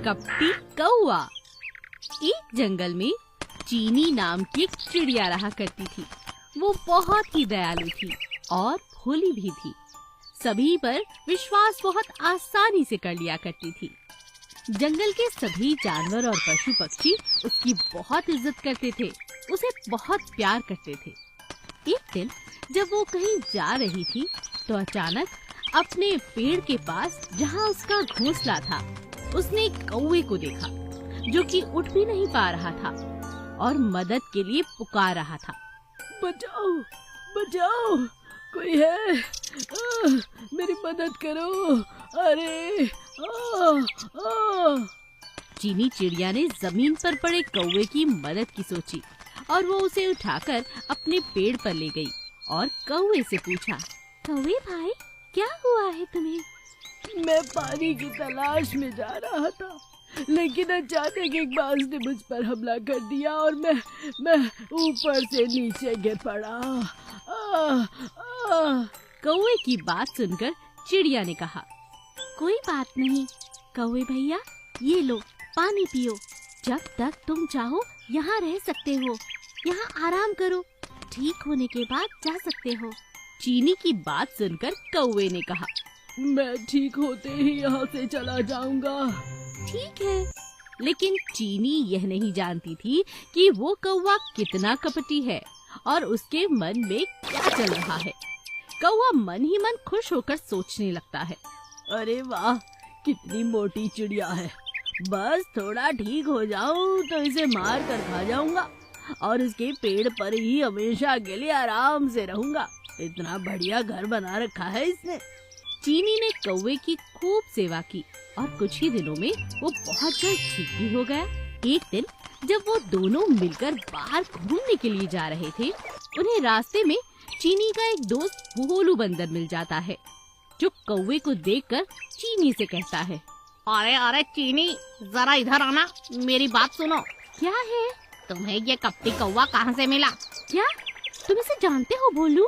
कपटी कौवा। एक जंगल में चीनी नाम की एक चिड़िया रहा करती थी। वो बहुत ही दयालु थी और भोली भी थी। सभी पर विश्वास बहुत आसानी से कर लिया करती थी। जंगल के सभी जानवर और पशु पक्षी उसकी बहुत इज्जत करते थे, उसे बहुत प्यार करते थे। एक दिन जब वो कहीं जा रही थी तो अचानक अपने पेड़ के पास जहाँ उसका घोंसला था, उसने एक कौवे को देखा जो कि उठ भी नहीं पा रहा था और मदद के लिए पुकार रहा था। बचाओ, बचाओ, कोई है? मेरी मदद करो। अरे चीनी चिड़िया ने जमीन पर पड़े कौवे की मदद की सोची और वो उसे उठाकर अपने पेड़ पर ले गई और कौवे से पूछा, कौवे भाई, क्या हुआ है तुम्हें? मैं पानी की तलाश में जा रहा था, लेकिन अचानक एक बाज ने मुझ पर हमला कर दिया और मैं ऊपर से नीचे गिर पड़ा। कौवे की बात सुनकर चिड़िया ने कहा, कोई बात नहीं कौवे भैया, ये लो पानी पियो। जब तक तुम चाहो यहाँ रह सकते हो, यहाँ आराम करो, ठीक होने के बाद जा सकते हो। चीनी की बात सुनकर कौवे ने कहा, मैं ठीक होते ही यहाँ से चला जाऊंगा। ठीक है। लेकिन चीनी यह नहीं जानती थी कि वो कौवा कितना कपटी है और उसके मन में क्या चल रहा है। कौवा मन ही मन खुश होकर सोचने लगता है, अरे वाह, कितनी मोटी चिड़िया है। बस थोड़ा ठीक हो जाऊं तो इसे मार कर खा जाऊंगा और इसके पेड़ पर ही हमेशा के लिए आराम से रहूंगा। इतना बढ़िया घर बना रखा है इसने। चीनी ने कौवे की खूब सेवा की और कुछ ही दिनों में वो बहुत जल्द ठीक भी हो गया। एक दिन जब वो दोनों मिलकर बाहर घूमने के लिए जा रहे थे, उन्हें रास्ते में चीनी का एक दोस्त भोलू बंदर मिल जाता है, जो कौवे को देखकर चीनी से कहता है, अरे अरे चीनी, जरा इधर आना, मेरी बात सुनो। क्या है? तुम्हें ये कपटी कौवा कहाँ से मिला? क्या तुम इसे जानते हो भोलू?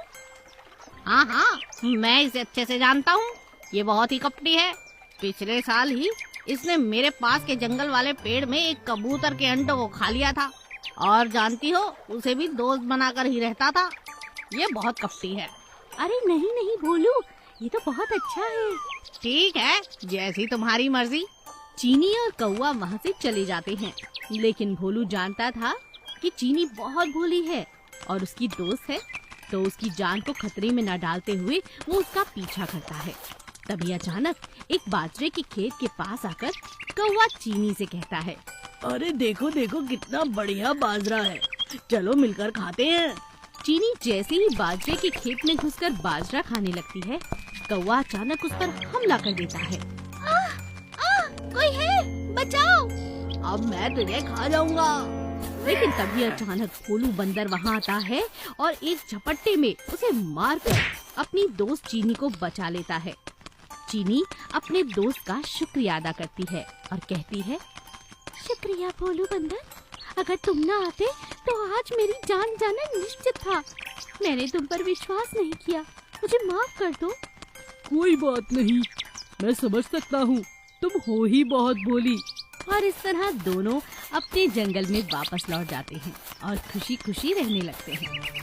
हाँ हाँ, मैं इसे अच्छे से जानता हूँ। ये बहुत ही कपटी है। पिछले साल ही इसने मेरे पास के जंगल वाले पेड़ में एक कबूतर के अंडों को खा लिया था और जानती हो, उसे भी दोस्त बनाकर ही रहता था। ये बहुत कपटी है। अरे नहीं नहीं भोलू, ये तो बहुत अच्छा है। ठीक है, जैसी तुम्हारी मर्जी। चीनी और कौवा वहाँ से चले जाते हैं, लेकिन भोलू जानता था कि चीनी बहुत भोली है और उसकी दोस्त है, तो उसकी जान को खतरे में न डालते हुए वो उसका पीछा करता है। तभी अचानक एक बाजरे के खेत के पास आकर कौवा चीनी से कहता है, अरे देखो देखो, कितना बढ़िया बाजरा है, चलो मिलकर खाते हैं। चीनी जैसे ही बाजरे के खेत में घुसकर बाजरा खाने लगती है, कौवा अचानक उस पर हमला कर देता है। कोई है, बचाओ! अब मैं तुझे खा जाऊंगा। लेकिन तभी अचानक भोलू बंदर वहाँ आता है और एक झपट्टे में उसे मारकर अपनी दोस्त चीनी को बचा लेता है। चीनी अपने दोस्त का शुक्रिया अदा करती है और कहती है, शुक्रिया भोलू बंदर, अगर तुम न आते तो आज मेरी जान जाना निश्चित था। मैंने तुम पर विश्वास नहीं किया, मुझे माफ कर दो। कोई बात नहीं, मैं समझ सकता हूँ, तुम हो ही बहुत भोली। और इस तरह दोनों अपने जंगल में वापस लौट जाते हैं और खुशी खुशी रहने लगते हैं।